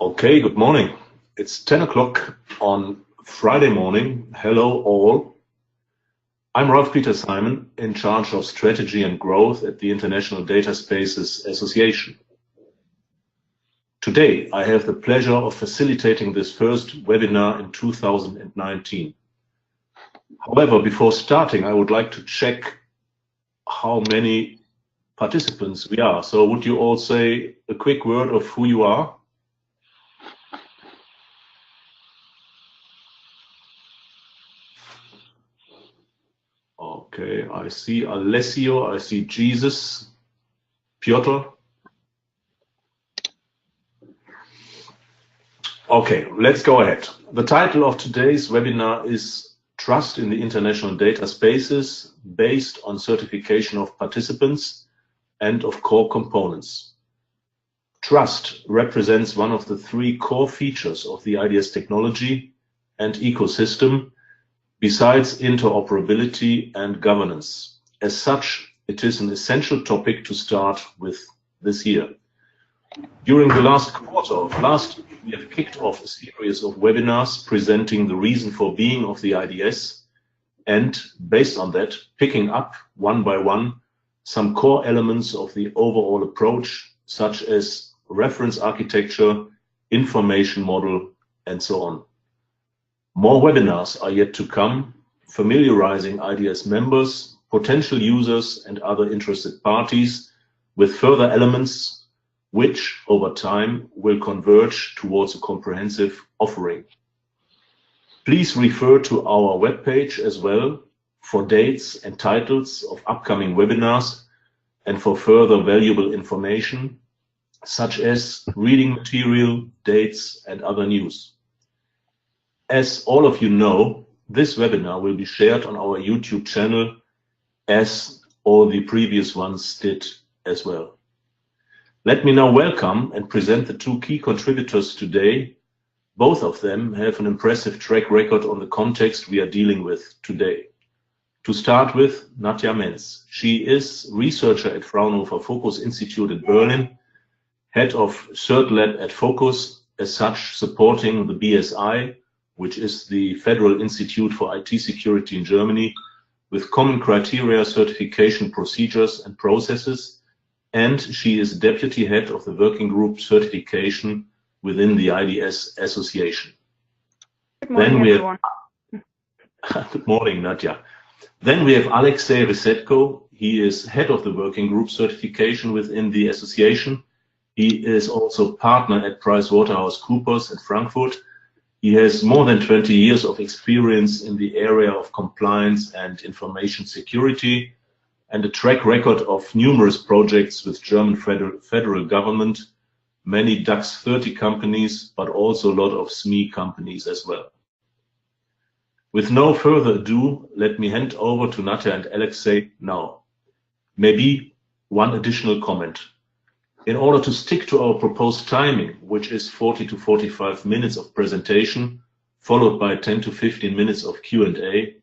Okay, good morning. It's 10 o'clock on Friday morning. Hello all. I'm Ralph Peter Simon, in charge of strategy and growth at the International Data Spaces Association. Today, I have the pleasure of facilitating this first webinar in 2019. However, before starting, I would like to check how many participants we are. So would you all say a quick word of who you are? Okay, I see Alessio, I see Jesus, Piotr. Okay, let's go ahead. The title of today's webinar is Trust in the International Data Spaces, based on certification of participants and of core components. Trust represents one of the three core features of the IDS technology and ecosystem, besides interoperability and governance. As such, it is an essential topic to start with this year. During the last quarter of last year, we have kicked off a series of webinars presenting the reason for being of the IDS and, based on that, picking up one by one some core elements of the overall approach, such as reference architecture, information model, and so on. More webinars are yet to come, familiarizing IDS members, potential users, and other interested parties with further elements which, over time, will converge towards a comprehensive offering. Please refer to our webpage as well for dates and titles of upcoming webinars and for further valuable information, such as reading material, dates, and other news. As all of you know, this webinar will be shared on our YouTube channel, as all the previous ones did as well. Let me now welcome and present the two key contributors today. Both of them have an impressive track record on the context we are dealing with today. To start with, Nadja Menz. She is researcher at Fraunhofer Focus Institute in Berlin, head of Cert Lab at Focus, as such supporting the BSI, which is the Federal Institute for IT Security in Germany, with common criteria, certification procedures and processes, and she is deputy head of the working group certification within the IDS Association. Good morning, everyone. Good morning, Nadja. Then we have Aleksei Resetko. He is head of the working group certification within the association. He is also partner at PricewaterhouseCoopers at Frankfurt. He has more than 20 years of experience in the area of compliance and information security, and a track record of numerous projects with German federal government, many DAX 30 companies, but also a lot of SME companies as well. With no further ado, let me hand over to Nadja and Aleksei now. Maybe one additional comment. In order to stick to our proposed timing, which is 40 to 45 minutes of presentation, followed by 10 to 15 minutes of Q&A,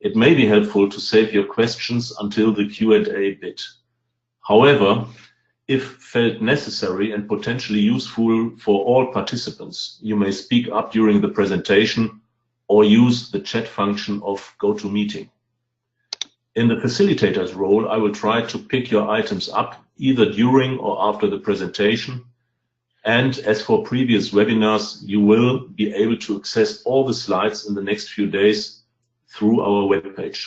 it may be helpful to save your questions until the Q&A bit. However, if felt necessary and potentially useful for all participants, you may speak up during the presentation or use the chat function of GoToMeeting. In the facilitator's role, I will try to pick your items up either during or after the presentation. And as for previous webinars, you will be able to access all the slides in the next few days through our webpage.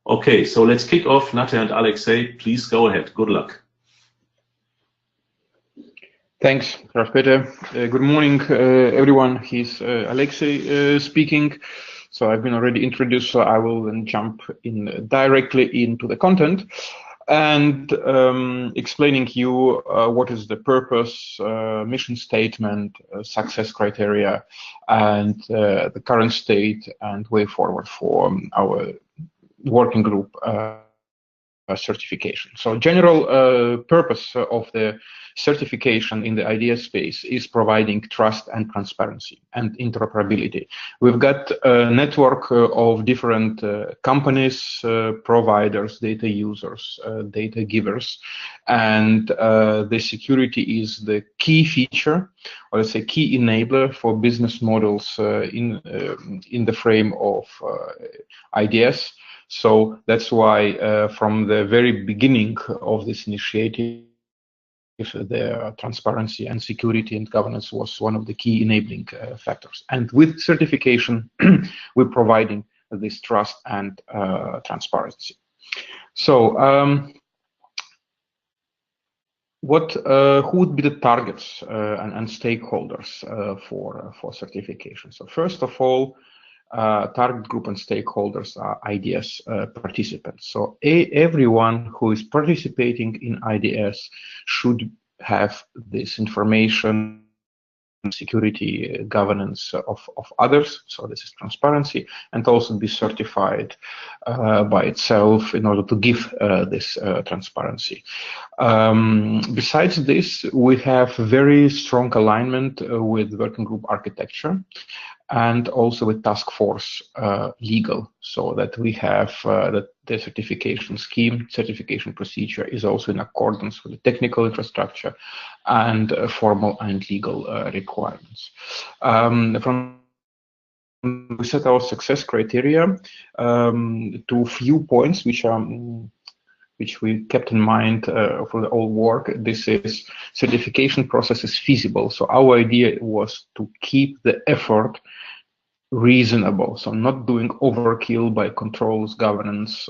Okay, so let's kick off. Nadja and Aleksei, please go ahead. Good luck. Thanks, Ralph Peter. Good morning, everyone. He's Aleksei speaking. So I've been already introduced, so I will then jump in directly into the content and explaining you what is the purpose, mission statement, success criteria, and the current state and way forward for our working group certification. So general purpose of the certification in the IDS space is providing trust and transparency and interoperability. We've got a network of different companies, providers, data users, data givers, and the security is the key feature, or let's say key enabler for business models in the frame of IDS. So that's why from the very beginning of this initiative, the transparency and security and governance was one of the key enabling factors. And with certification, we're providing this trust and transparency. So who would be the targets and stakeholders for certification? So first of all, target group and stakeholders are IDS participants. So everyone who is participating in IDS should have this information, security, governance of others. So this is transparency, and also be certified by itself in order to give this transparency. Besides this, we have very strong alignment with working group architecture, and also with task force legal, so that we have that the certification scheme, certification procedure is also in accordance with the technical infrastructure and formal and legal requirements. We set our success criteria to few points which we kept in mind for the whole work. This is certification process is feasible. So our idea was to keep the effort reasonable, so not doing overkill by controls, governance,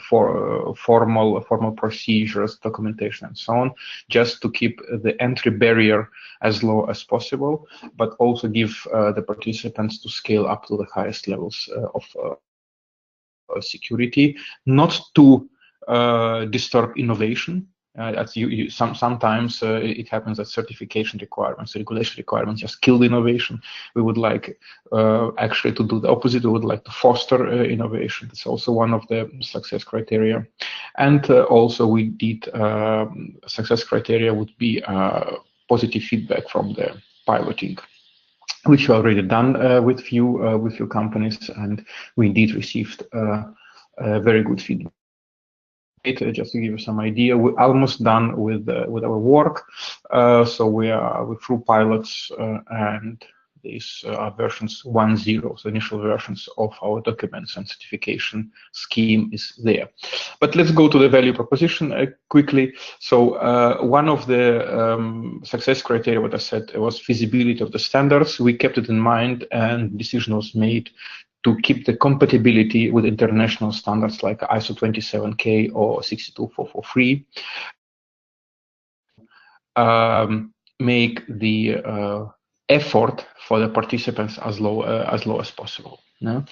for formal procedures, documentation, and so on, just to keep the entry barrier as low as possible, but also give the participants to scale up to the highest levels of security, not to disturb innovation. Sometimes it happens that certification requirements, regulation requirements just kill the innovation. We would like actually to do the opposite. We would like to foster innovation. It's also one of the success criteria. And also we did success criteria would be positive feedback from the piloting, which we already done with few companies, and we indeed received very good feedback. Just to give you some idea, we're almost done with our work. So we're through pilots, and these are versions 1.0, so initial versions of our documents, and certification scheme is there. But let's go to the value proposition quickly. So one of the success criteria, what I said, was feasibility of the standards. We kept it in mind, and decision was made to keep the compatibility with international standards like ISO 27000 or 62443. Make the effort for the participants as low as possible. No?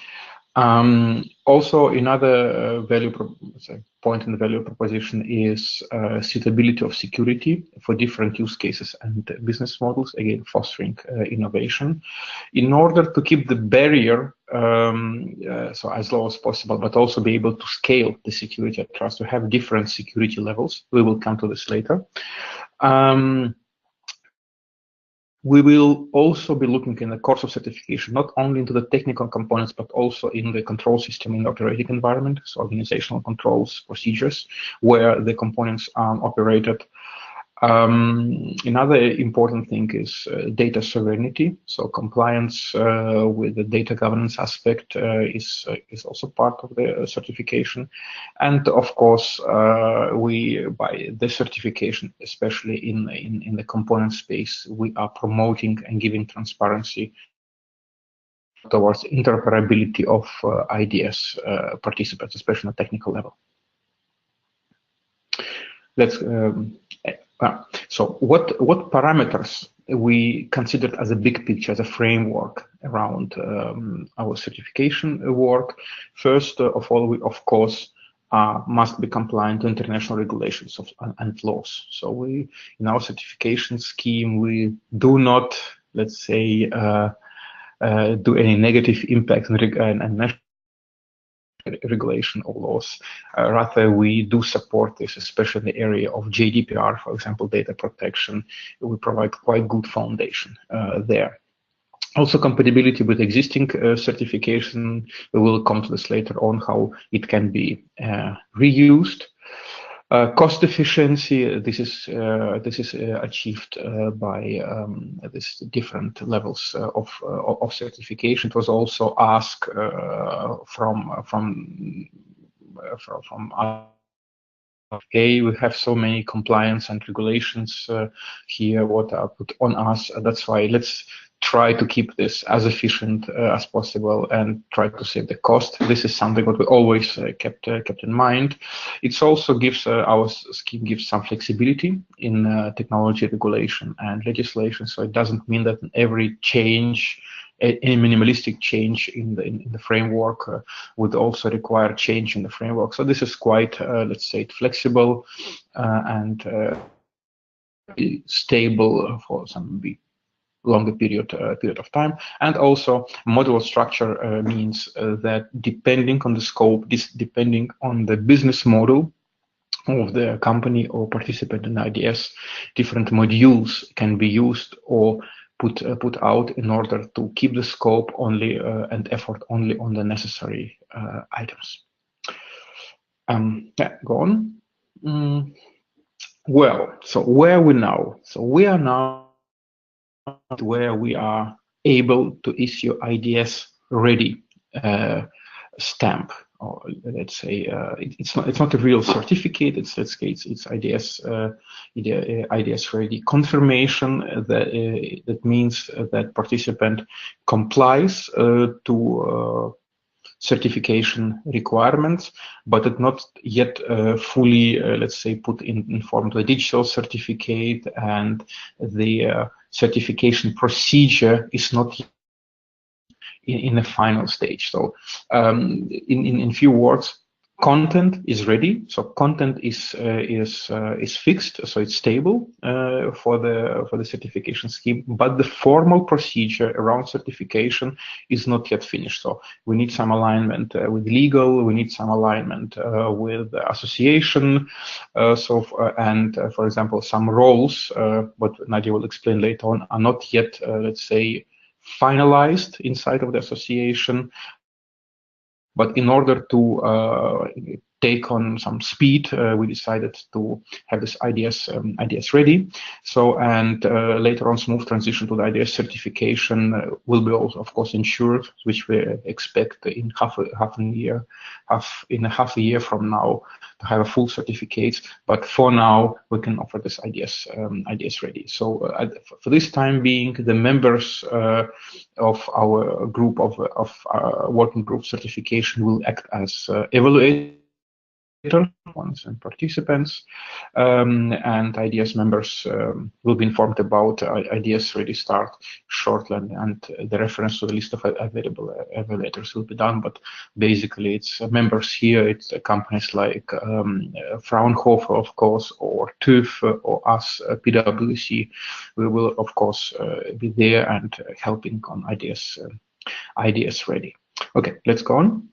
Also, another point in the value proposition is suitability of security for different use cases and business models, again, fostering innovation. In order to keep the barrier so as low as possible, but also be able to scale the security at trust, to have different security levels. We will come to this later. We will also be looking in the course of certification, not only into the technical components, but also in the control system in the operating environment, so organizational controls, procedures, where the components are operated. Another important thing is data sovereignty. So compliance with the data governance aspect is also part of the certification. And of course, we, by the certification, especially in the component space, we are promoting and giving transparency towards interoperability of IDS participants, especially on a technical level. Let's so what parameters we considered as a big picture, as a framework around our certification work? First of all, we of course must be compliant to international regulations and laws. So we, in our certification scheme, we do not, let's say, do any negative impact and national regulation or laws. Rather, we do support this, especially in the area of GDPR, for example, data protection. We provide quite good foundation there. Also, compatibility with existing certification. We will come to this later on, how it can be reused. Cost efficiency. This is achieved by this different levels of certification. It was also asked from okay, we have so many compliance and regulations here what are put on us. That's why let's try to keep this as efficient as possible and try to save the cost. This is something that we always kept in mind. It also gives our scheme gives some flexibility in technology regulation and legislation. So it doesn't mean that every change, any minimalistic change in the framework would also require change in the framework. So this is quite, let's say, flexible and stable for some longer period of time. And also modular structure means that depending on the scope, depending on the business model of the company or participant in IDS, different modules can be used or put out in order to keep the scope only and effort only on the necessary items. Yeah, go on. Well, so where are we now? So we are now where we are able to issue IDS ready stamp, or let's say it's not a real certificate. It's IDS IDS ready confirmation. That means that participant complies to certification requirements, but it's not yet fully, let's say, put in form of the digital certificate, and the certification procedure is not in the final stage. So in few words, content is ready. So content is fixed, so it's stable for the certification scheme, but the formal procedure around certification is not yet finished. So we need some alignment with legal, we need some alignment with the association, and for example, some roles, what Nadja will explain later on, are not yet, let's say, finalized inside of the association. But in order to take on some speed, we decided to have this IDS ready. So, and later on, smooth transition to the IDS certification will be also, of course, ensured, which we expect in half a year from now to have a full certificate. But for now, we can offer this IDS ready. So for this time being, the members of our group of working group certification will act as evaluators and participants, and IDS members will be informed about IDS ready start shortly, and the reference to the list of available evaluators will be done. But basically, it's members here. It's companies like Fraunhofer, of course, or TÜV, or us, PwC. We will, of course, be there and helping on IDS ready. Okay, let's go on.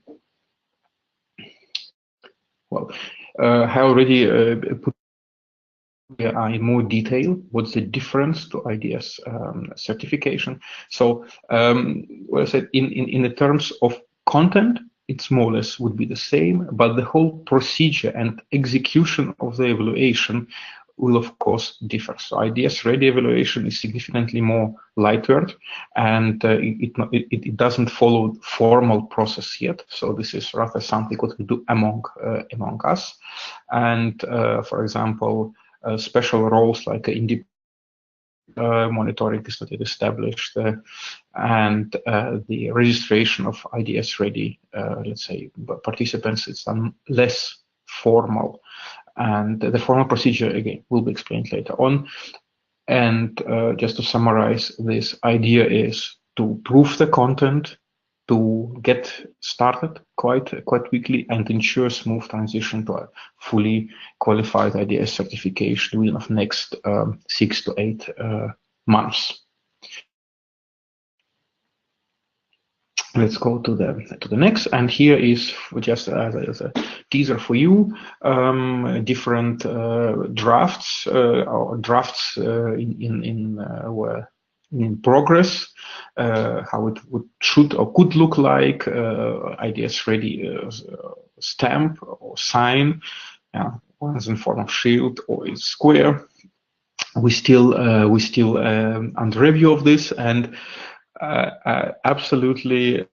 Well, I already put in more detail what's the difference to IDS certification. So, what I said, in the terms of content, it's more or less would be the same, but the whole procedure and execution of the evaluation will, of course, differ. So IDS ready evaluation is significantly more lightweight, and it doesn't follow formal process yet. So this is rather something what we do among us. And for example, special roles like independent monitoring is not yet established, and the registration of IDS ready, let's say, participants, it's less formal. And the formal procedure, again, will be explained later on. And just to summarize, this idea is to prove the content, to get started quite quickly, and ensure smooth transition to a fully qualified IDS certification within the next 6 to 8 months. let's go to the next, and here is just as a teaser for you, different drafts or drafts were in progress, how it should or could look like, IDS ready stamp or sign, one's in form of shield or in square. We still under review of this, and absolutely,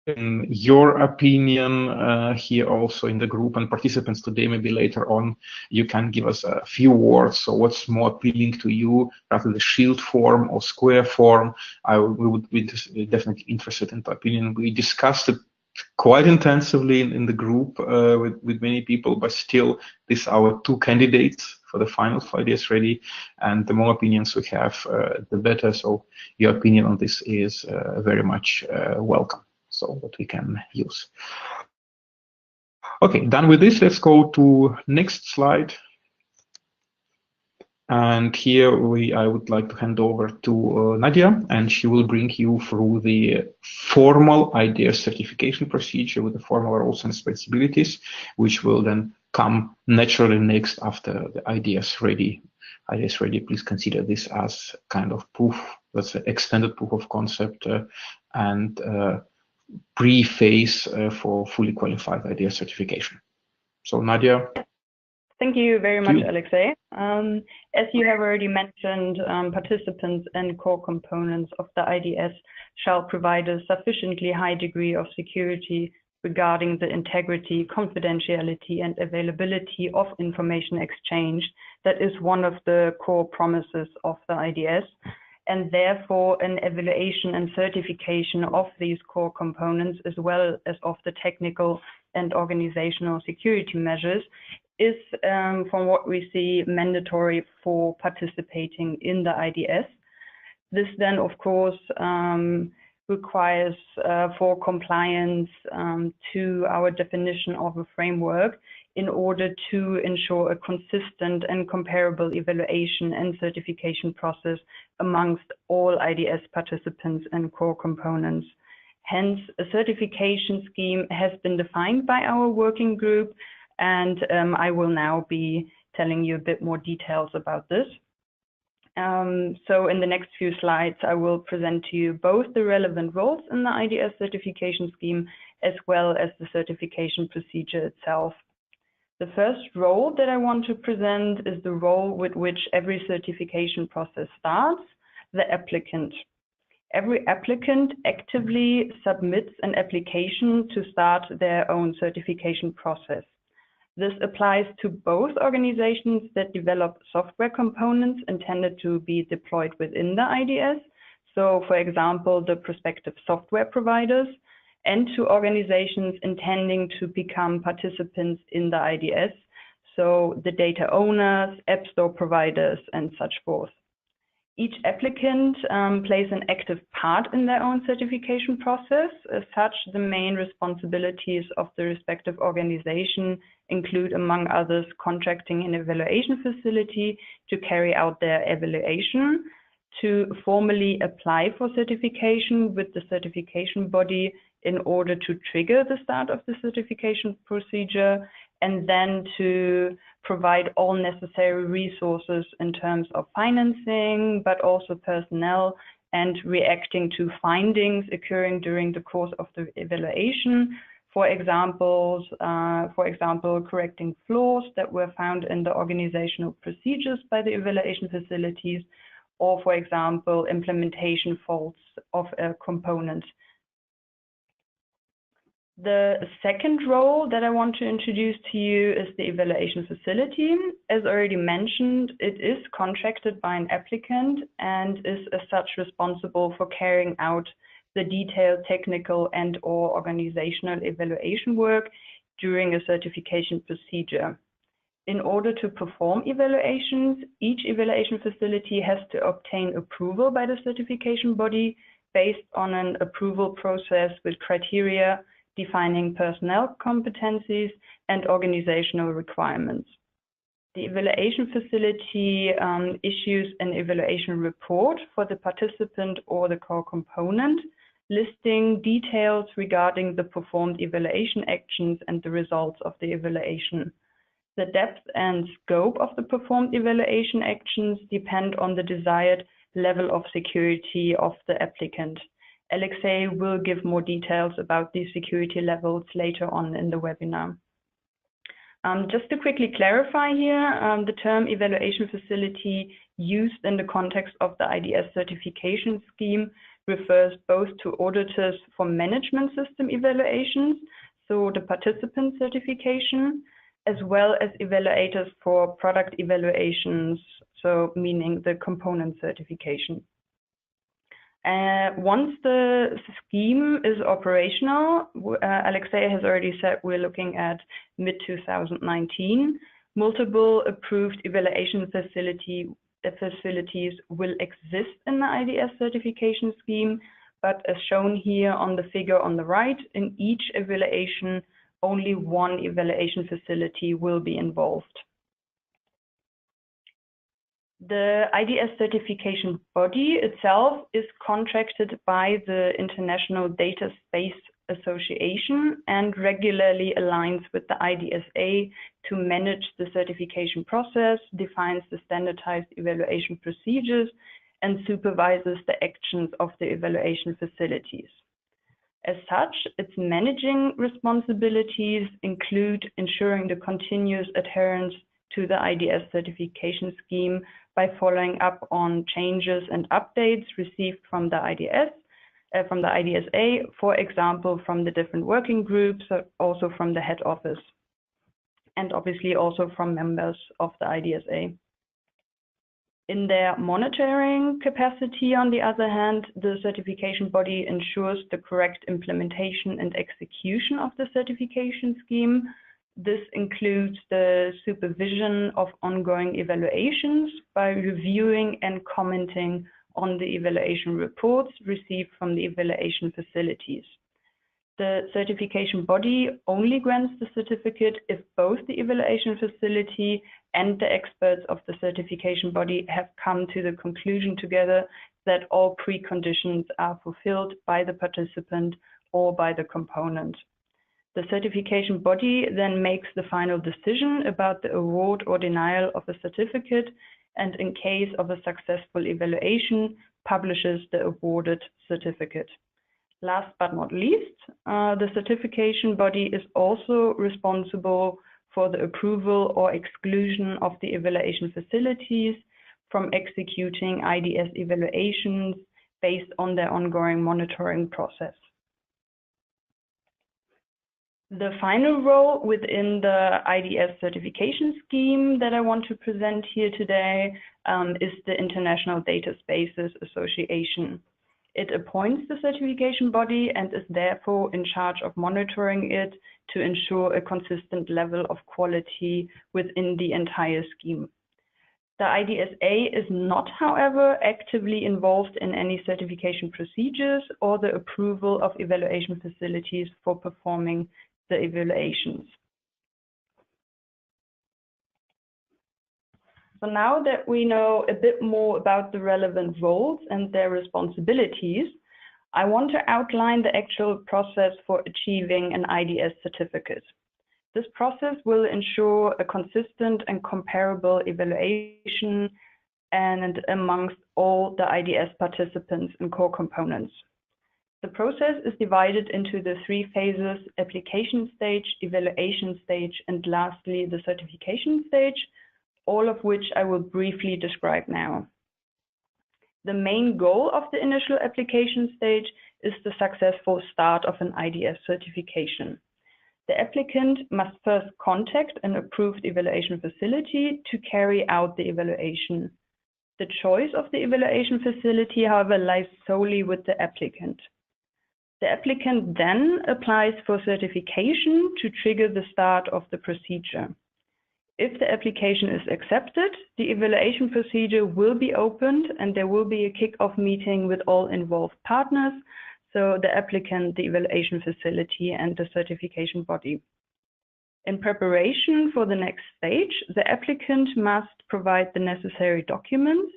in your opinion, here also in the group and participants today, maybe later on, you can give us a few words. So what's more appealing to you, rather the shield form or square form? We would be definitely interested in the opinion. We discussed it quite intensively in the group with many people, but still, these are our two candidates for the final for IDS Ready, and the more opinions we have, the better. So your opinion on this is very much welcome. So that we can use. Okay, done with this, let's go to next slide. And here I would like to hand over to Nadja, and she will bring you through the formal IDS certification procedure with the formal roles and responsibilities, which will then come naturally next after the IDS Ready. IDS Ready, please consider this as kind of proof, that's an extended proof of concept and pre-phase for fully qualified IDS certification. So Nadja. Thank you very much, Aleksei. As you have already mentioned, participants and core components of the IDS shall provide a sufficiently high degree of security regarding the integrity, confidentiality, and availability of information exchange. That is one of the core promises of the IDS. And therefore, an evaluation and certification of these core components, as well as of the technical and organizational security measures, is, from what we see, mandatory for participating in the IDS. This then, of course, requires for compliance to our definition of a framework in order to ensure a consistent and comparable evaluation and certification process amongst all IDS participants and core components. Hence, a certification scheme has been defined by our working group, and I will now be telling you a bit more details about this. So in the next few slides, I will present to you both the relevant roles in the IDS certification scheme, as well as the certification procedure itself. The first role that I want to present is the role with which every certification process starts, the applicant. Every applicant actively submits an application to start their own certification process. This applies to both organizations that develop software components intended to be deployed within the IDS, so for example, the prospective software providers, and to organizations intending to become participants in the IDS, so the data owners, app store providers, and such forth. Each applicant plays an active part in their own certification process. As such, the main responsibilities of the respective organization include, among others, contracting an evaluation facility to carry out their evaluation, to formally apply for certification with the certification body in order to trigger the start of the certification procedure, and then to provide all necessary resources in terms of financing, but also personnel, and reacting to findings occurring during the course of the evaluation. For example, correcting flaws that were found in the organizational procedures by the evaluation facilities, or for example, implementation faults of a component. The second role that I want to introduce to you is the evaluation facility. As already mentioned, it is contracted by an applicant and is as such responsible for carrying out the detailed technical and/or organizational evaluation work during a certification procedure. In order to perform evaluations, each evaluation facility has to obtain approval by the certification body based on an approval process with criteria defining personnel competencies and organizational requirements. The evaluation facility issues an evaluation report for the participant or the core component. listing details regarding the performed evaluation actions and the results of the evaluation. The depth and scope of the performed evaluation actions depend on the desired level of security of the applicant. Aleksei will give more details about these security levels later on in the webinar. Just to quickly clarify here, the term evaluation facility used in the context of the IDS certification scheme refers both to auditors for management system evaluations, so the participant certification, as well as evaluators for product evaluations, so meaning the component certification. Once the scheme is operational, Aleksei has already said we're looking at mid-2019. Multiple approved evaluation facilities will exist in the IDS certification scheme, but as shown here on the figure on the right, in each evaluation, only one evaluation facility will be involved. The IDS certification body itself is contracted by the International Data Space Association and regularly aligns with the IDSA to manage the certification process, defines the standardized evaluation procedures, and supervises the actions of the evaluation facilities. As such, its managing responsibilities include ensuring the continuous adherence to the IDS certification scheme by following up on changes and updates received from the IDSA, for example, from the different working groups, also from the head office, and obviously also from members of the IDSA. In their monitoring capacity, on the other hand, the certification body ensures the correct implementation and execution of the certification scheme. This includes the supervision of ongoing evaluations by reviewing and commenting on the evaluation reports received from the evaluation facilities. The certification body only grants the certificate if both the evaluation facility and the experts of the certification body have come to the conclusion together that all preconditions are fulfilled by the participant or by the component. The certification body then makes the final decision about the award or denial of a certificate, and in case of a successful evaluation, publishes the awarded certificate. Last but not least, the certification body is also responsible for the approval or exclusion of the evaluation facilities from executing IDS evaluations based on their ongoing monitoring process. The final role within the IDS certification scheme that I want to present here today is the International Data Spaces Association. It appoints the certification body and is therefore in charge of monitoring it to ensure a consistent level of quality within the entire scheme. The IDSA is not, however, actively involved in any certification procedures or the approval of evaluation facilities for performing the evaluations. So now that we know a bit more about the relevant roles and their responsibilities, I want to outline the actual process for achieving an IDS certificate. This process will ensure a consistent and comparable evaluation and amongst all the IDS participants and core components. The process is divided into the 3 phases: application stage, evaluation stage, and lastly, the certification stage, all of which I will briefly describe now. The main goal of the initial application stage is the successful start of an IDS certification. The applicant must first contact an approved evaluation facility to carry out the evaluation. The choice of the evaluation facility, however, lies solely with the applicant. The applicant then applies for certification to trigger the start of the procedure. If the application is accepted, the evaluation procedure will be opened and there will be a kick-off meeting with all involved partners, so the applicant, the evaluation facility, and the certification body. In preparation for the next stage, the applicant must provide the necessary documents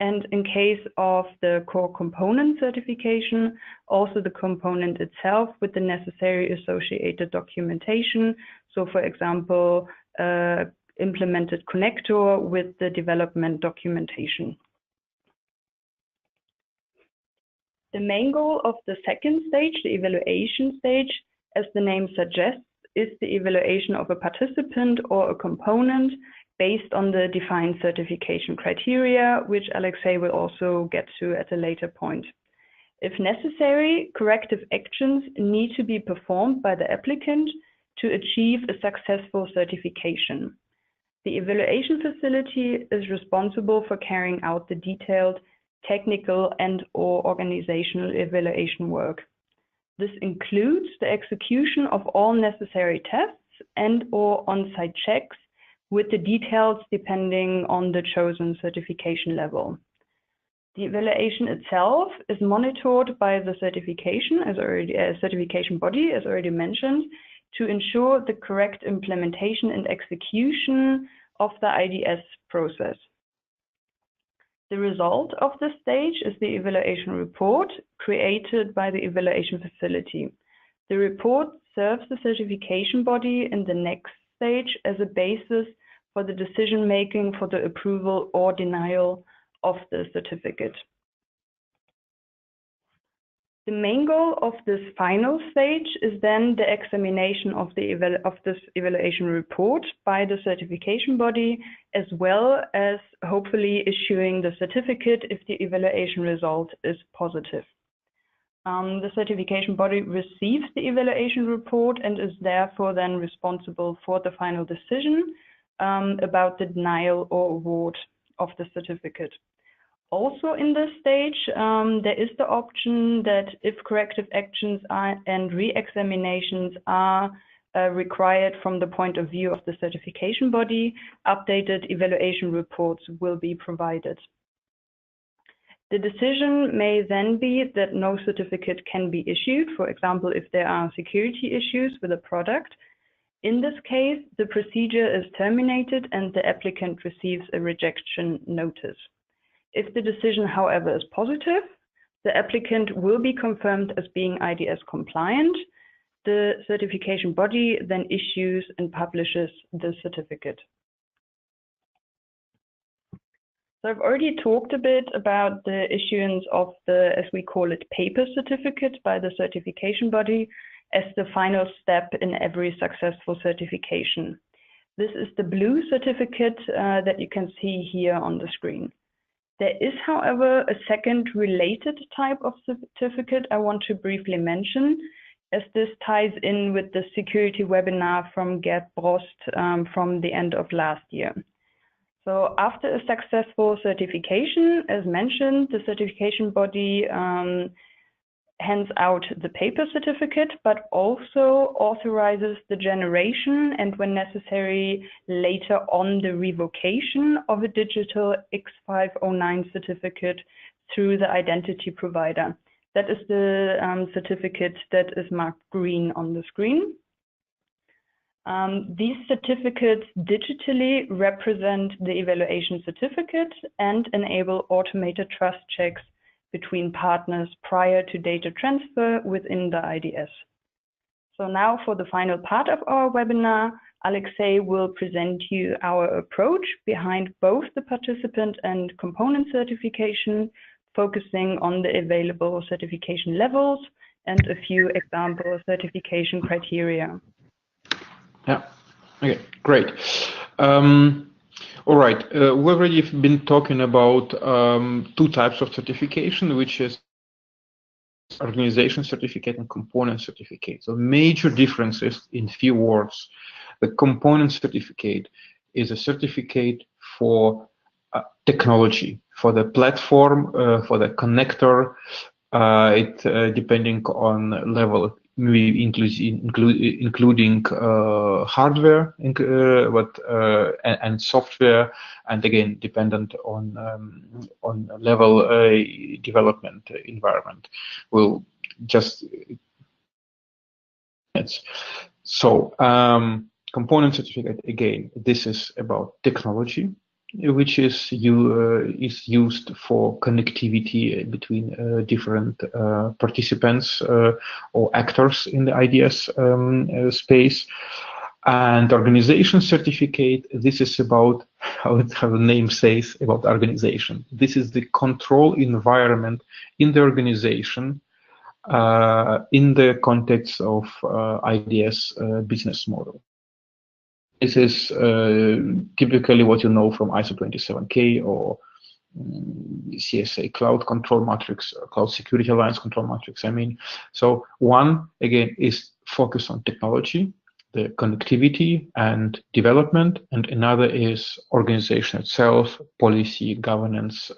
And in case of the core component certification, also the component itself with the necessary associated documentation. So for example, implemented connector with the development documentation. The main goal of the second stage, the evaluation stage, as the name suggests, is the evaluation of a participant or a component based on the defined certification criteria, which Aleksei will also get to at a later point. If necessary, corrective actions need to be performed by the applicant to achieve a successful certification. The evaluation facility is responsible for carrying out the detailed technical and/or organizational evaluation work. This includes the execution of all necessary tests and/or on-site checks with the details depending on the chosen certification level. The evaluation itself is monitored by the certification body, as already mentioned, to ensure the correct implementation and execution of the IDS process. The result of this stage is the evaluation report created by the evaluation facility. The report serves the certification body in the next stage as a basis for the decision making for the approval or denial of the certificate. The main goal of this final stage is then the examination of this evaluation report by the certification body, as well as hopefully issuing the certificate if the evaluation result is positive. The certification body receives the evaluation report and is therefore then responsible for the final decision about the denial or award of the certificate. Also in this stage, there is the option that if corrective actions and re-examinations are required from the point of view of the certification body, updated evaluation reports will be provided. The decision may then be that no certificate can be issued, for example, if there are security issues with a product. In this case, the procedure is terminated and the applicant receives a rejection notice. If the decision, however, is positive, the applicant will be confirmed as being IDS compliant. The certification body then issues and publishes the certificate. So I've already talked a bit about the issuance of the, as we call it, paper certificate by the certification body as the final step in every successful certification. This is the blue certificate that you can see here on the screen. There is, however, a second related type of certificate I want to briefly mention, as this ties in with the security webinar from Gerd Brost from the end of last year. So after a successful certification, as mentioned, the certification body hands out the paper certificate, but also authorizes the generation and, when necessary, later on the revocation of a digital X509 certificate through the identity provider. That is the certificate that is marked green on the screen. These certificates digitally represent the evaluation certificate and enable automated trust checks between partners prior to data transfer within the IDS. So now for the final part of our webinar, Aleksei will present you our approach behind both the participant and component certification, focusing on the available certification levels and a few example certification criteria. Yeah, okay, great. All right, we've already been talking about two types of certification, which is organization certificate and component certificate. So major differences in few words. The component certificate is a certificate for technology, for the platform, for the connector, depending on level, including hardware and software, and again dependent on level development environment. We'll just so component certificate, again, this is about technology. which is used for connectivity between different participants or actors in the IDS space. And organization certificate, this is about how the name says about organization. This is the control environment in the organization in the context of IDS business model. This is typically what you know from ISO 27K or CSA Cloud Control Matrix, Cloud Security Alliance Control Matrix. I mean, so one, again, is focus on technology, the connectivity and development, and another is organization itself, policy, governance,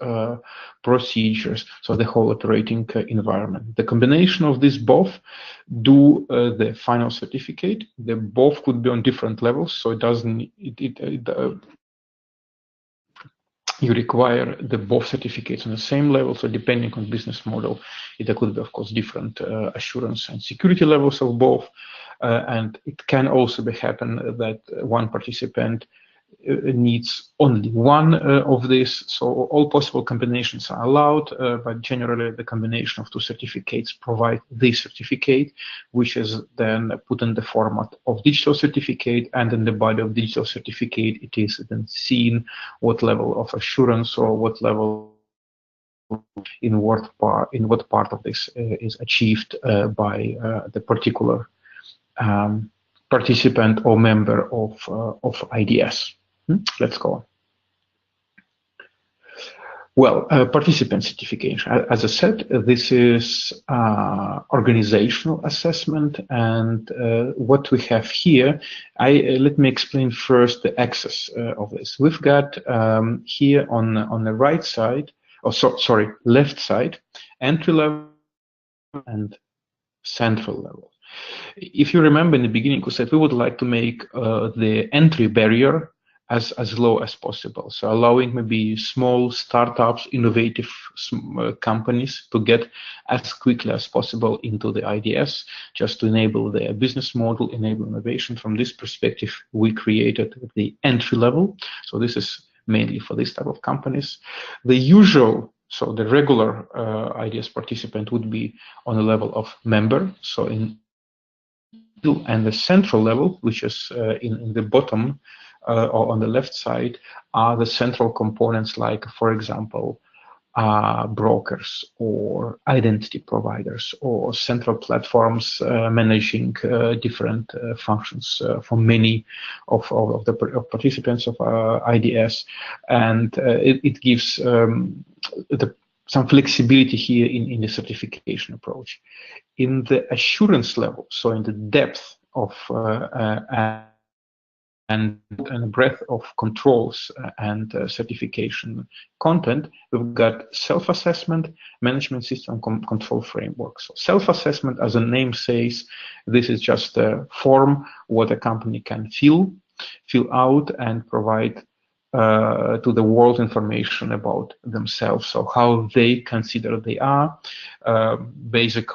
procedures, so the whole operating environment. The combination of these both do the final certificate. They both could be on different levels, so it doesn't, you require the both certificates on the same level. So depending on business model, there could be, of course, different assurance and security levels of both. And it can also happen that one participant needs only one of these. So all possible combinations are allowed, but generally the combination of two certificates provide this certificate, which is then put in the format of digital certificate, and in the body of digital certificate, it is then seen what level of assurance or what level in what part of this is achieved by the particular participant or member of IDS. Let's go on. Well, participant certification. As I said, this is organizational assessment, and what we have here, let me explain first the axis of this. We've got here on the right side, left side, entry level and central level. If you remember in the beginning, we said we would like to make the entry barrier as low as possible. So allowing maybe small startups, innovative companies to get as quickly as possible into the IDS, just to enable their business model, enable innovation. From this perspective, we created the entry level. So this is mainly for this type of companies. The usual, so the regular IDS participant would be on the level of member. So and the central level, which is in the bottom or on the left side, are the central components like, for example, brokers or identity providers or central platforms managing different functions for many of the participants of IDS. And it gives some flexibility here in the certification approach. In the assurance level, so in the depth of and breadth of controls and certification content, we've got self-assessment, management system, control framework. So self-assessment, as the name says, this is just a form what a company can fill out and provide to the world information about themselves, so how they consider they are, basic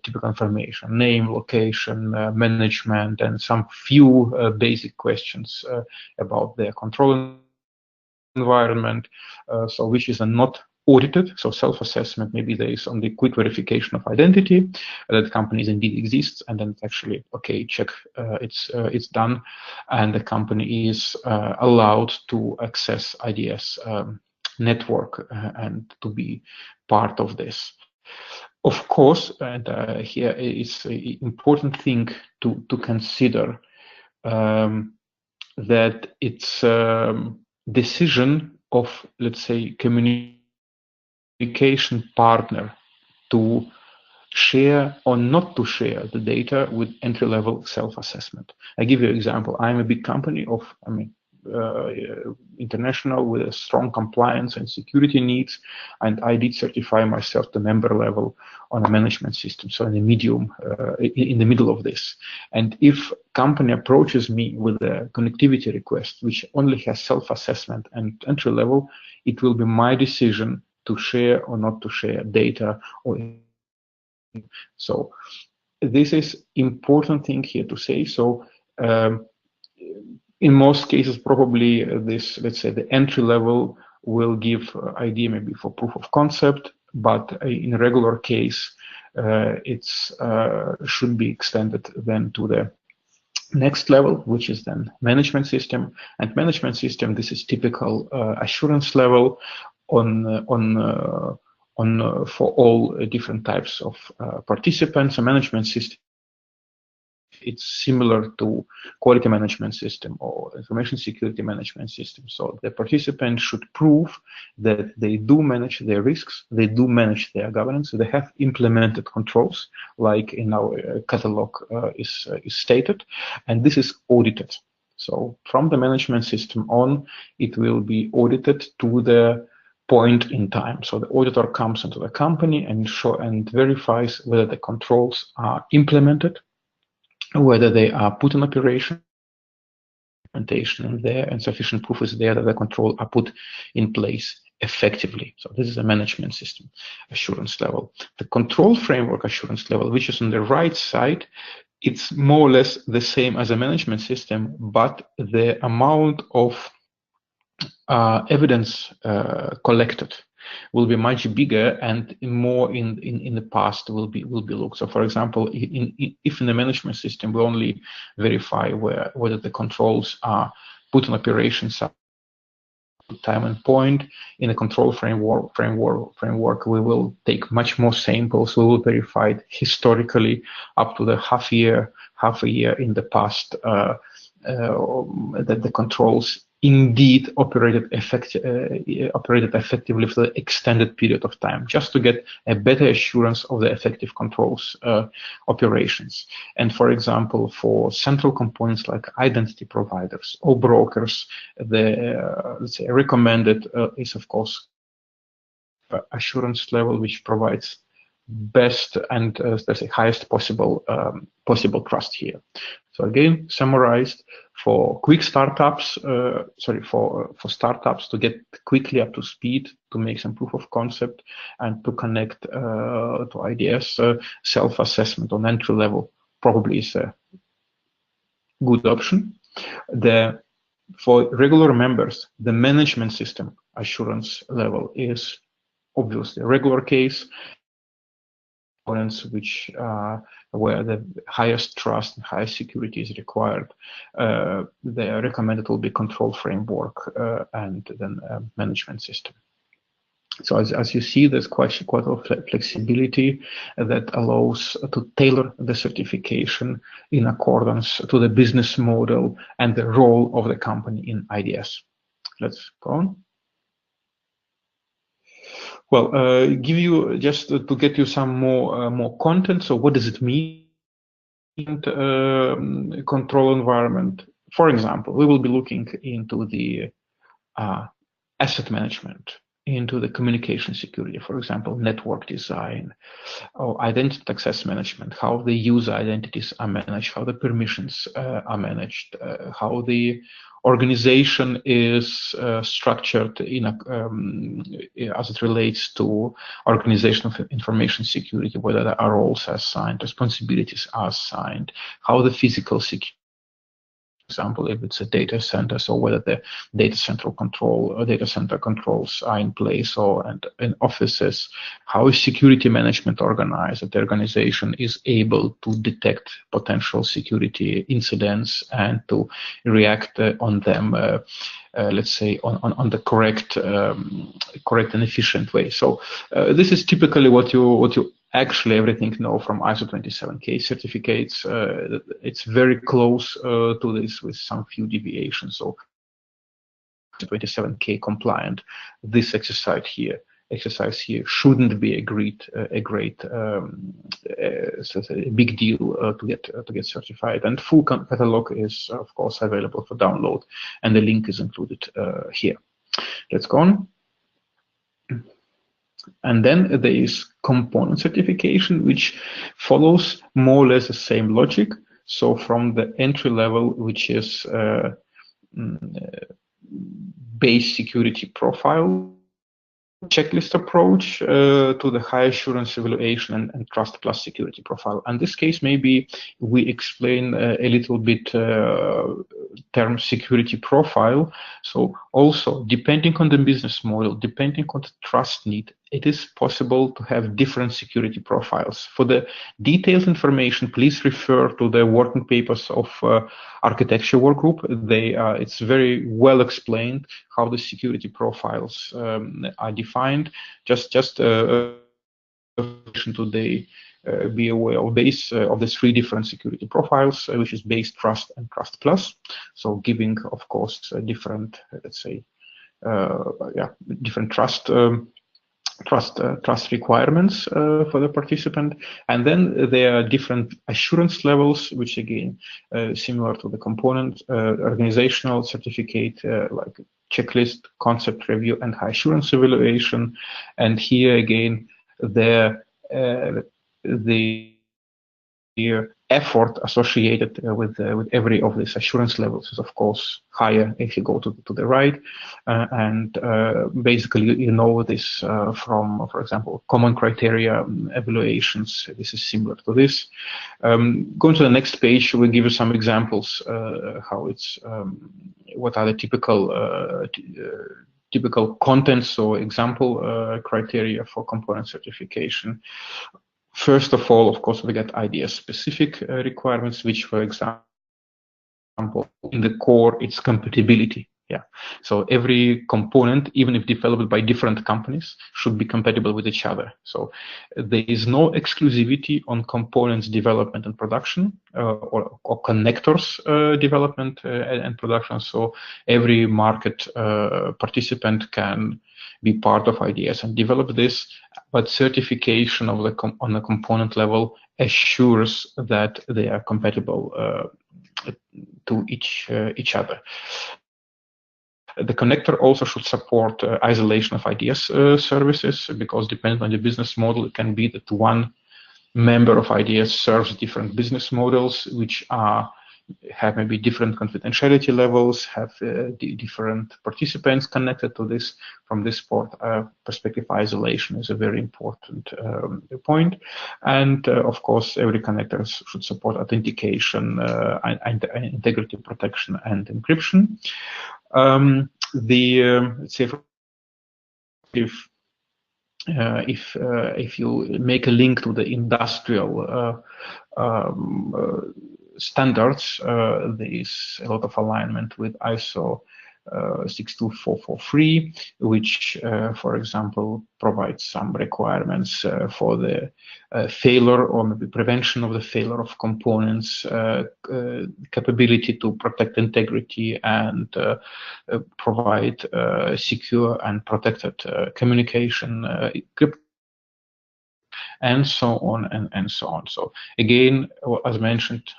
typical information, name, location, management, and some few basic questions about their control environment, so which is not audited. So self-assessment, maybe there is only quick verification of identity that companies indeed exists, and then it's actually okay, check, it's done, and the company is allowed to access IDS network and to be part of this. Of course, and here is an important thing to consider, that it's decision of, let's say, communication partner to share or not to share the data with entry-level self-assessment. I give you an example. I'm a big company of, international with a strong compliance and security needs, and I did certify myself to member level on a management system, so in the medium, in the middle of this. And if company approaches me with a connectivity request, which only has self-assessment and entry level, it will be my decision to share or not to share data. So this is important thing here to say. So In most cases, probably this, let's say, the entry level will give idea maybe for proof of concept, but in a regular case, it's should be extended then to the next level, which is then management system. And management system, this is typical assurance level on for all different types of participants. A management system, it's similar to quality management system or information security management system. So the participants should prove that they do manage their risks, they do manage their governance, they have implemented controls, like in our catalog is stated, and this is audited. So from the management system on, it will be audited to the point in time. So the auditor comes into the company and verifies whether the controls are implemented, whether they are put in operation, there, and sufficient proof is there that the control are put in place effectively. So this is a management system assurance level. The control framework assurance level, which is on the right side, it's more or less the same as a management system, but the amount of evidence collected will be much bigger and more in the past will be looked. So for example, if in the management system we only verify whether the controls are put in operation time and point, in a control framework we will take much more samples. We will verify it historically up to the half a year in the past that the controls indeed operated effectively for the extended period of time, just to get a better assurance of the effective controls operations. And for example, for central components like identity providers or brokers, the let's say recommended is of course assurance level, which provides best and let's say highest possible trust here. So again, summarized, for quick startups, for startups to get quickly up to speed, to make some proof of concept, and to connect to IDS, self-assessment on entry level probably is a good option. For regular members, the management system assurance level is obviously a regular case, which where the highest trust and highest security is required. The recommended will be control framework and then management system. So as you see, there's quite a lot of flexibility that allows to tailor the certification in accordance to the business model and the role of the company in IDS. Let's go on. Well, give you just to get you some more content. So what does it mean? Control environment. For example, we will be looking into the asset management, into the communication security, for example, network design, or identity access management, how the user identities are managed, how the permissions are managed, how the organization is structured as it relates to organization of information security, whether there are roles assigned, responsibilities are assigned, how the physical security, for example, if it's a data center, so whether the data center controls are in place or in offices, how is security management organized, that the organization is able to detect potential security incidents and to react on them, let's say on the correct and efficient way. So this is typically what you actually everything know from ISO 27K certificates. It's very close to this with some few deviations. So 27K compliant, this exercise here shouldn't be a big deal to get certified. And full catalog is of course available for download, and the link is included here. Let's go on. And then there is component certification, which follows more or less the same logic. So from the entry level, which is base security profile, checklist approach to the high assurance evaluation and trust plus security profile. In this case, maybe we explain a little bit term security profile. So also, depending on the business model, depending on the trust need, it is possible to have different security profiles. For the detailed information, please refer to the working papers of architecture work group. It's very well explained how the security profiles are defined. Just today, be aware of base of the three different security profiles, which is base, trust, and trust plus. So giving, of course, different, let's say, different trust requirements for the participant. And then there are different assurance levels, which again, similar to the component, organizational certificate, like checklist, concept review, and high assurance evaluation. And here again, the effort associated with every of these assurance levels is of course higher if you go to the right, and basically you know this from, for example, common criteria evaluations. This is similar to this. Going to the next page, we'll give you some examples how it's what are the typical contents or example criteria for component certification. First of all, of course, we get IDS specific requirements, which, for example, in the core, it's compatibility. Yeah. So every component, even if developed by different companies, should be compatible with each other. So there is no exclusivity on components development and production or connectors development and production. So every market participant can be part of IDS and develop this, but certification of on the component level assures that they are compatible to each other. The connector also should support isolation of IDS services, because depending on the business model, it can be that one member of IDS serves different business models, which have maybe different confidentiality levels, have different participants connected to this. From this perspective, isolation is a very important point. And of course, every connector should support authentication, and integrity protection, and encryption. Let's say if you make a link to the industrial standards, there is a lot of alignment with ISO 62443, which, for example, provides some requirements for the failure or maybe prevention of the failure of components, capability to protect integrity, and provide secure and protected communication, and so on and so on. So again, as mentioned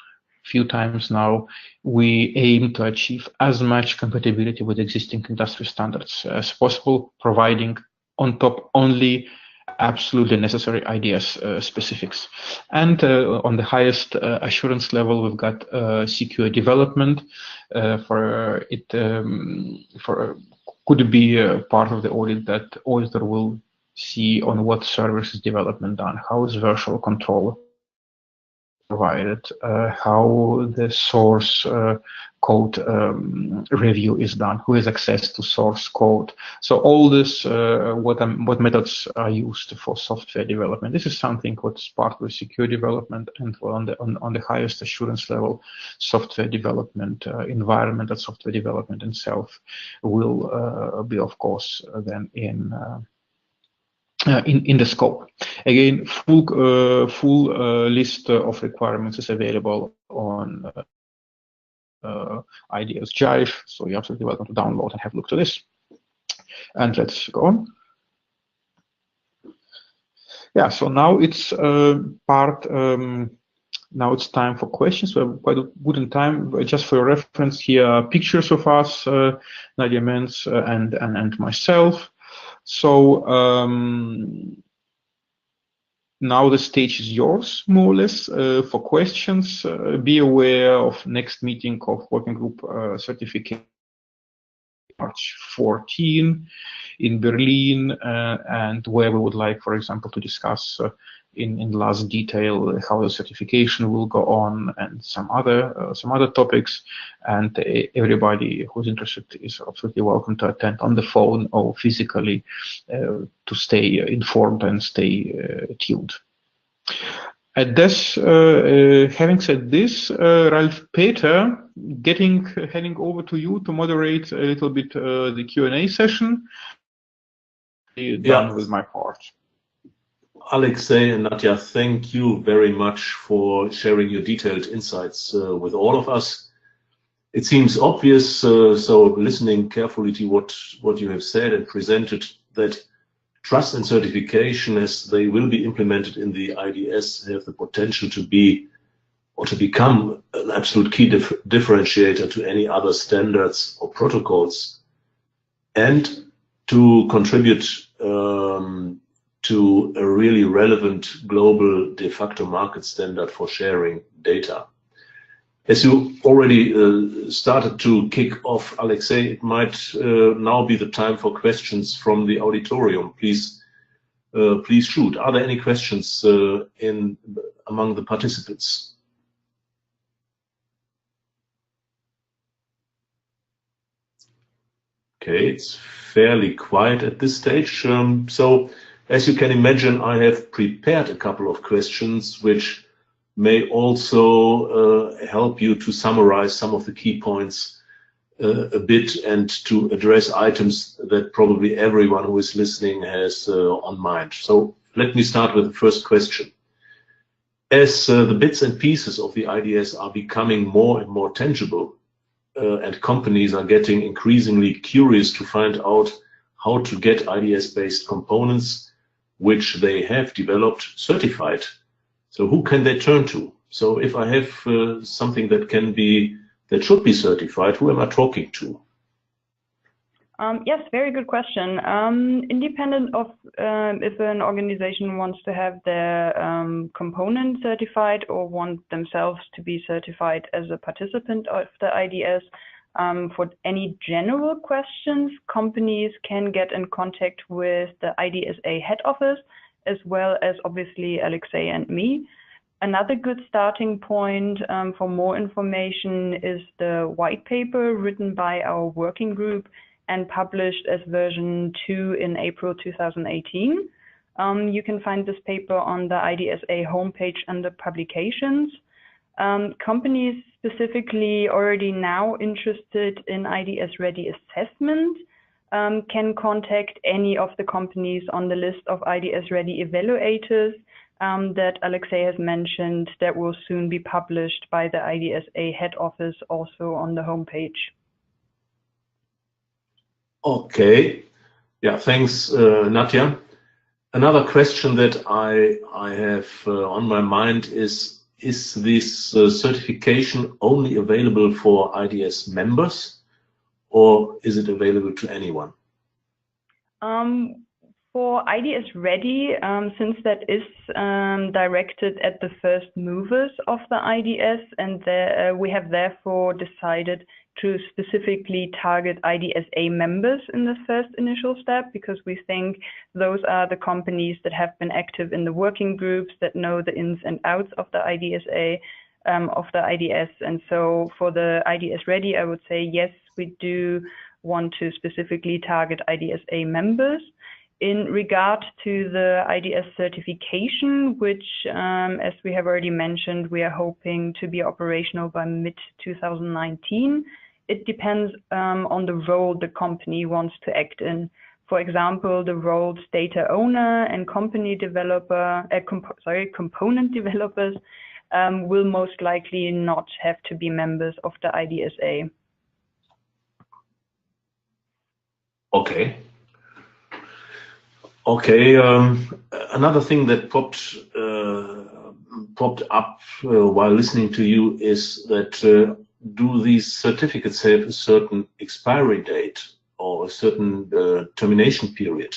few times now, we aim to achieve as much compatibility with existing industry standards as possible, providing on top only absolutely necessary IDS specifics. And on the highest assurance level, we've got secure development. Could be part of the audit that auditor will see on what service is development done, how is virtual control provided, how the source code review is done, who has access to source code. So all this, what methods are used for software development. This is something what's part of the secure development, and on the highest assurance level, software development environment, and software development itself will be, of course, then in the scope. Again, full list of requirements is available on IDS Jive, so you're absolutely welcome to download and have a look to this. And let's go on. Yeah, so now it's now it's time for questions. We're quite good in time. Just for your reference, here are pictures of us, Nadja Menz and myself. So now the stage is yours, more or less, for questions. Be aware of next meeting of working group certificate March 14 in Berlin, and where we would like, for example, to discuss in last detail how the certification will go on and some other topics. And everybody who's interested is absolutely welcome to attend on the phone or physically to stay informed and stay tuned. At this, having said this, Ralf Peter, heading over to you to moderate a little bit the Q&A session. Done with my part. Aleksei and Nadja, thank you very much for sharing your detailed insights with all of us. It seems obvious, so listening carefully to what you have said and presented, that trust and certification, as they will be implemented in the IDS, have the potential to be or to become an absolute key differentiator to any other standards or protocols, and to contribute to a really relevant global de facto market standard for sharing data. As you already started to kick off, Aleksei, it might now be the time for questions from the auditorium. Please shoot. Are there any questions among the participants? Okay, it's fairly quiet at this stage. So, as you can imagine, I have prepared a couple of questions which may also help you to summarize some of the key points a bit and to address items that probably everyone who is listening has on mind. So let me start with the first question. As the bits and pieces of the IDS are becoming more and more tangible, and companies are getting increasingly curious to find out how to get IDS-based components which they have developed certified. So who can they turn to? So if I have something that should be certified, who am I talking to? Yes, very good question. Independent of if an organization wants to have their component certified or want themselves to be certified as a participant of the IDS, for any general questions, companies can get in contact with the IDSA head office, as well as obviously Aleksei and me. Another good starting point for more information is the white paper written by our working group and published as version 2 in April 2018. You can find this paper on the IDSA homepage under publications. Companies specifically already now interested in IDS ready assessment can contact any of the companies on the list of IDS ready evaluators that Aleksei has mentioned that will soon be published by the IDSA head office also on the homepage. Okay. Yeah, thanks, Nadja. Another question that I have on my mind is this certification only available for IDS members, or is it available to anyone? For IDS Ready, since that is directed at the first movers of the IDS, and we have therefore decided to specifically target IDSA members in the first initial step, because we think those are the companies that have been active in the working groups, that know the ins and outs of the IDSA, of the IDS. And so for the IDS Ready, I would say, yes, we do want to specifically target IDSA members. In regard to the IDS certification, which, as we have already mentioned, we are hoping to be operational by mid-2019, it depends on the role the company wants to act in. For example, the roles data owner and component developers will most likely not have to be members of the IDSA. Okay. Okay. Another thing that popped up while listening to you is that do these certificates have a certain expiry date or a certain termination period?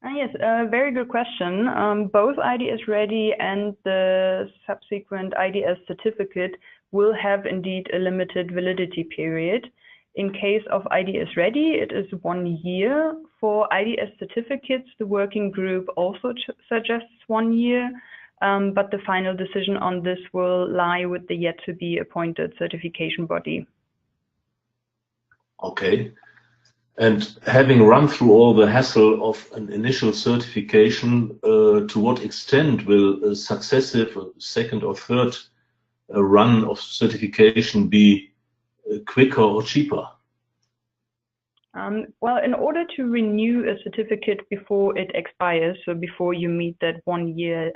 Yes, a very good question. Both IDS Ready and the subsequent IDS certificate will have indeed a limited validity period. In case of IDS Ready, it is 1 year. For IDS certificates, the working group also suggests 1 year, but the final decision on this will lie with the yet to be appointed certification body. Okay. And having run through all the hassle of an initial certification, to what extent will a successive second or third run of certification be quicker or cheaper? Well, in order to renew a certificate before it expires, so before you meet that 1 year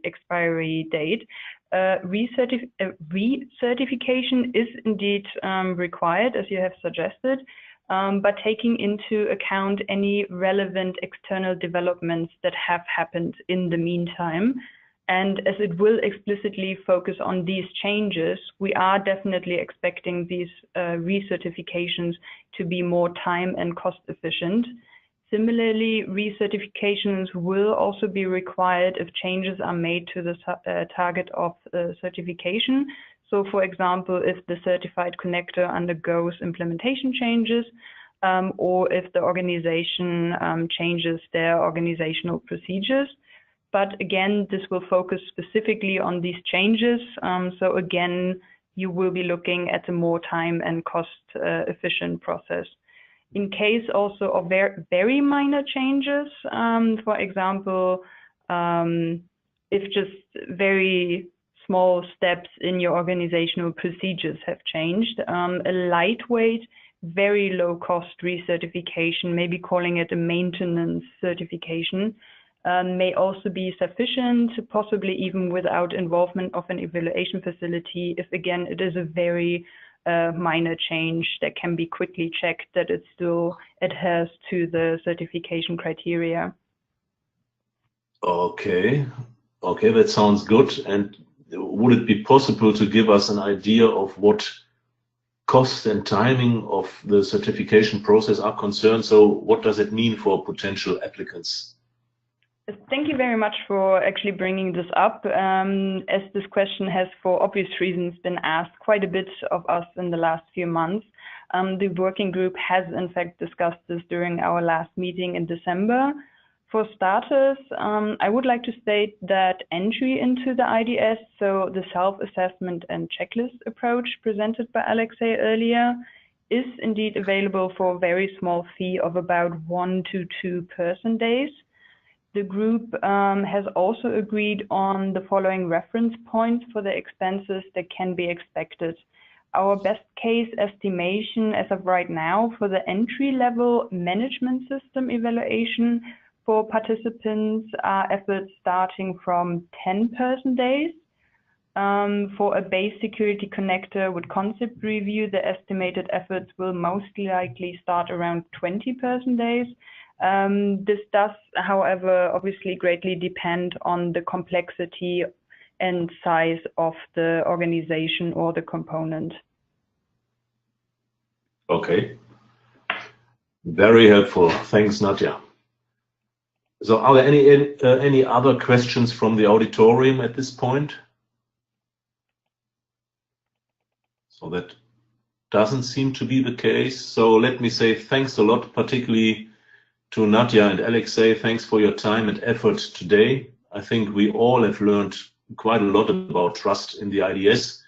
expiry date, recertification is indeed required, as you have suggested, but taking into account any relevant external developments that have happened in the meantime. And as it will explicitly focus on these changes, we are definitely expecting these recertifications to be more time and cost efficient. Similarly, recertifications will also be required if changes are made to the target of certification. So, for example, if the certified connector undergoes implementation changes, or if the organization changes their organizational procedures. But again, this will focus specifically on these changes. So again, you will be looking at a more time and cost efficient process. In case also of very minor changes, for example, if just very small steps in your organizational procedures have changed, a lightweight, very low cost recertification, maybe calling it a maintenance certification, may also be sufficient, possibly even without involvement of an evaluation facility, if again it is a very minor change that can be quickly checked that it still adheres to the certification criteria. Okay, that sounds good. And would it be possible to give us an idea of what cost and timing of the certification process are concerned? So what does it mean for potential applicants? Thank you very much for actually bringing this up, as this question has, for obvious reasons, been asked quite a bit of us in the last few months. The working group has in fact discussed this during our last meeting in December. For starters, I would like to state that entry into the IDS, so the self-assessment and checklist approach presented by Aleksei earlier, is indeed available for a very small fee of about 1 to 2 person days. The group has also agreed on the following reference points for the expenses that can be expected. Our best case estimation as of right now for the entry-level management system evaluation for participants are efforts starting from 10 person days. For a base security connector with concept review, the estimated efforts will most likely start around 20 person days. This does, however, obviously greatly depend on the complexity and size of the organization or the component. Okay. Very helpful. Thanks, Nadja. So are there any other questions from the auditorium at this point? So that doesn't seem to be the case. So let me say thanks a lot, particularly to Nadja and Aleksei. Thanks for your time and effort today. I think we all have learned quite a lot about trust in the IDS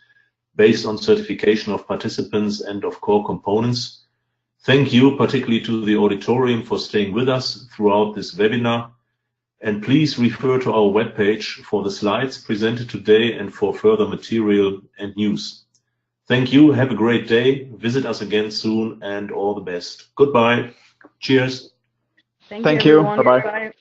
based on certification of participants and of core components. Thank you particularly to the auditorium for staying with us throughout this webinar. And please refer to our webpage for the slides presented today and for further material and news. Thank you. Have a great day. Visit us again soon and all the best. Goodbye. Cheers. Thank you. Bye-bye.